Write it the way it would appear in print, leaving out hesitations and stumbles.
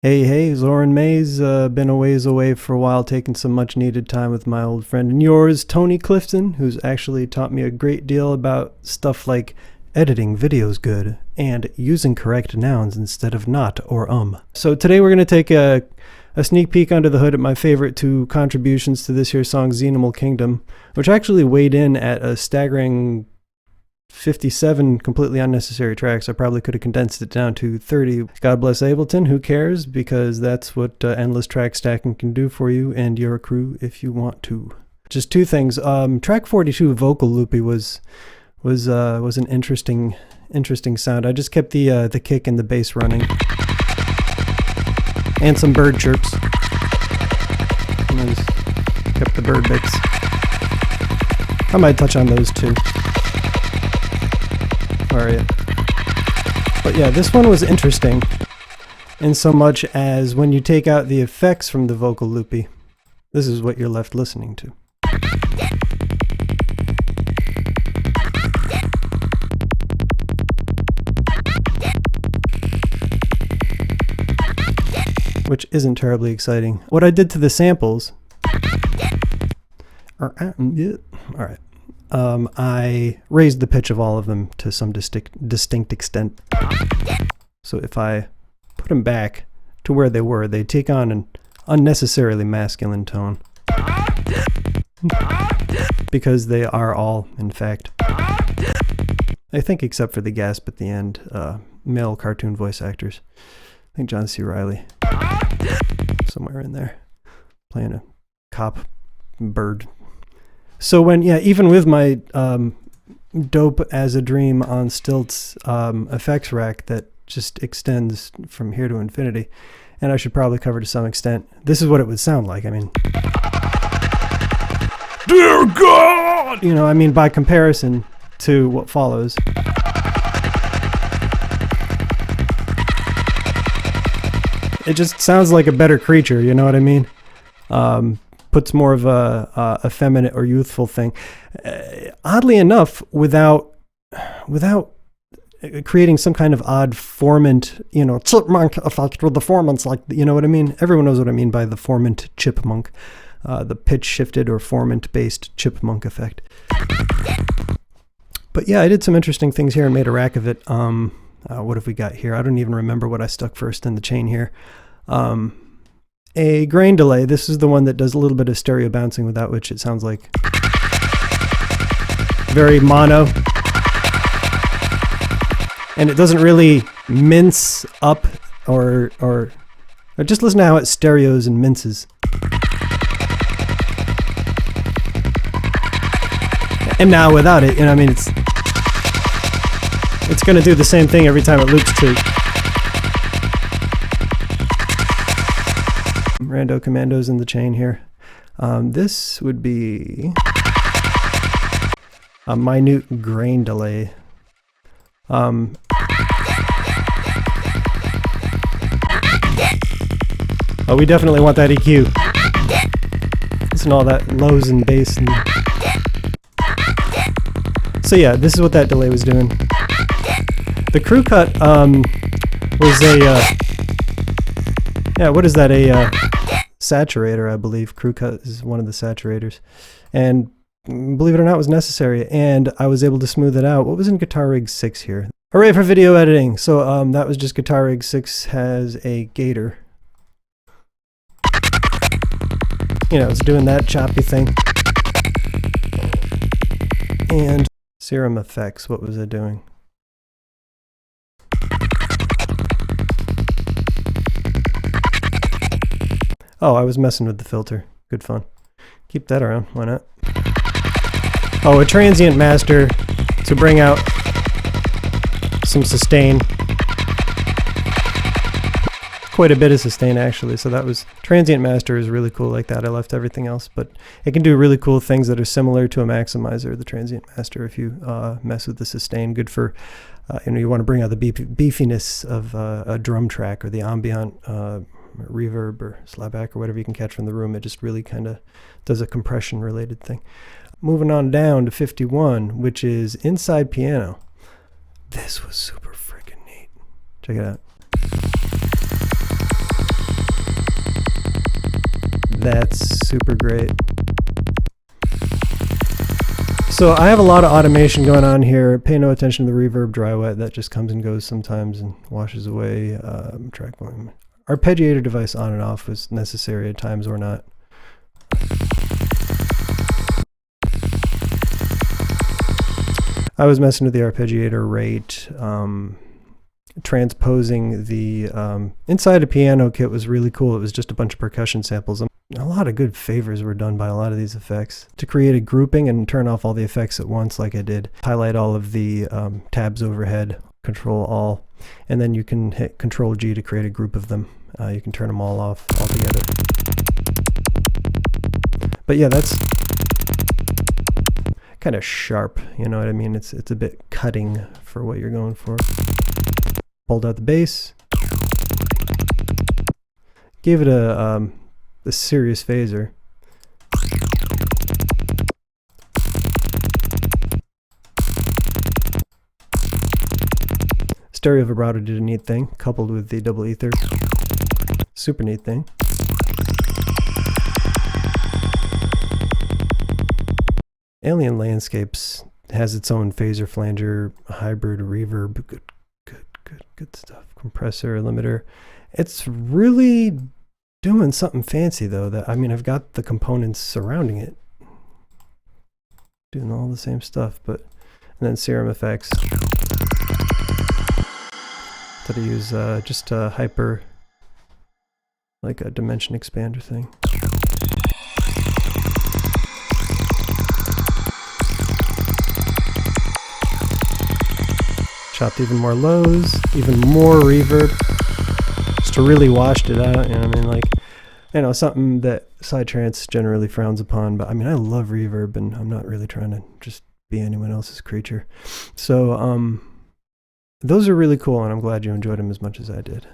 Hey, Zoran May's been a ways away for a while, taking some much needed time with my old friend and yours, Tony Clifton, who's actually taught me a great deal about stuff like editing videos good and using correct nouns instead of not or So today we're going to take a sneak peek under the hood at my favorite two contributions to this here song, Xenimal Kingdom, which actually weighed in at a staggering 57 completely unnecessary tracks. I probably could have condensed it down to 30. God bless Ableton, who cares? Because that's what endless track stacking can do for you and your crew if you want to. Just two things. Track 42, Vocal Loopy, was an interesting sound. I just kept the kick and the bass running, and some bird chirps. And I just kept the bird bits. I might touch on those too. Alright. But yeah, this one was interesting in so much as when you take out the effects from the vocal loopy, this is what you're left listening to. Which isn't terribly exciting. What I did to the samples, alright. I raised the pitch of all of them to some distinct extent. So if I put them back to where they were, they take on an unnecessarily masculine tone. Because they are all, in fact, I think except for the gasp at the end, male cartoon voice actors. I think John C. Reilly, somewhere in there, playing a cop bird. So when, even with my dope as a dream on stilts effects rack that just extends from here to infinity, and I should probably cover to some extent, this is what it would sound like. I mean, dear God! You know, I mean, by comparison to what follows. It just sounds like a better creature, you know what I mean? Puts more of a effeminate or youthful thing. Oddly enough, without creating some kind of odd formant, chipmunk effect with the formants, like, you know what I mean? Everyone knows what I mean by the formant chipmunk, the pitch shifted or formant-based chipmunk effect. But yeah, I did some interesting things here and made a rack of it. What have we got here? I don't even remember what I stuck first in the chain here. A grain delay. This is the one that does a little bit of stereo bouncing, without which it sounds like very mono. And it doesn't really mince up or just listen to how it stereos and minces. And now without it, I mean, it's going to do the same thing every time it loops too. Rando commandos in the chain here. This would be a minute grain delay. Oh, we definitely want that EQ. Listen to all that lows and bass. So yeah, this is what that delay was doing. The crew cut was what is that? A saturator, I believe. Crew cut is one of the saturators. And believe it or not, it was necessary. And I was able to smooth it out. What was in Guitar Rig 6 here? Hooray for video editing. So that was just Guitar Rig 6 has a gator. It's doing that choppy thing. And Serum Effects, what was it doing? Oh, I was messing with the filter. Good fun. Keep that around. Why not? Oh, a Transient Master to bring out some sustain. Quite a bit of sustain, actually. So that was... Transient Master is really cool like that. I left everything else, but it can do really cool things that are similar to a maximizer, the Transient Master, if you mess with the sustain. Good for... you want to bring out the beefiness of a drum track or the ambient reverb or slapback or whatever you can catch from the room. It just really kind of does a compression related thing. Moving on down to 51, which is Inside Piano. This was super freaking neat. Check it out. That's super great. So I have a lot of automation going on here. Pay no attention to the reverb dry wet. That just comes and goes sometimes and washes away. Track volume. Arpeggiator device on and off was necessary at times or not. I was messing with the arpeggiator rate. Transposing the inside a piano kit was really cool. It was just a bunch of percussion samples. A lot of good favors were done by a lot of these effects. To create a grouping and turn off all the effects at once like I did. Highlight all of the tabs overhead, Control All, and then you can hit Control G to create a group of them. You can turn them all off altogether. But yeah, that's kind of sharp, you know what I mean? It's a bit cutting for what you're going for. Pulled out the bass. Gave it a serious phaser. Stereo vibrato did a neat thing, coupled with the double ether. Super neat thing. Alien Landscapes has its own phaser flanger, hybrid reverb, good stuff. Compressor, limiter. It's really doing something fancy though. That, I mean, I've got the components surrounding it, doing all the same stuff, but and then Serum Effects. That I use just a hyper, like a dimension expander thing. Chopped even more lows, even more reverb, just to really washed it out. You know what I mean? Like, you know, something that Psytrance generally frowns upon. But I mean, I love reverb, and I'm not really trying to just be anyone else's creature. So those are really cool, and I'm glad you enjoyed them as much as I did.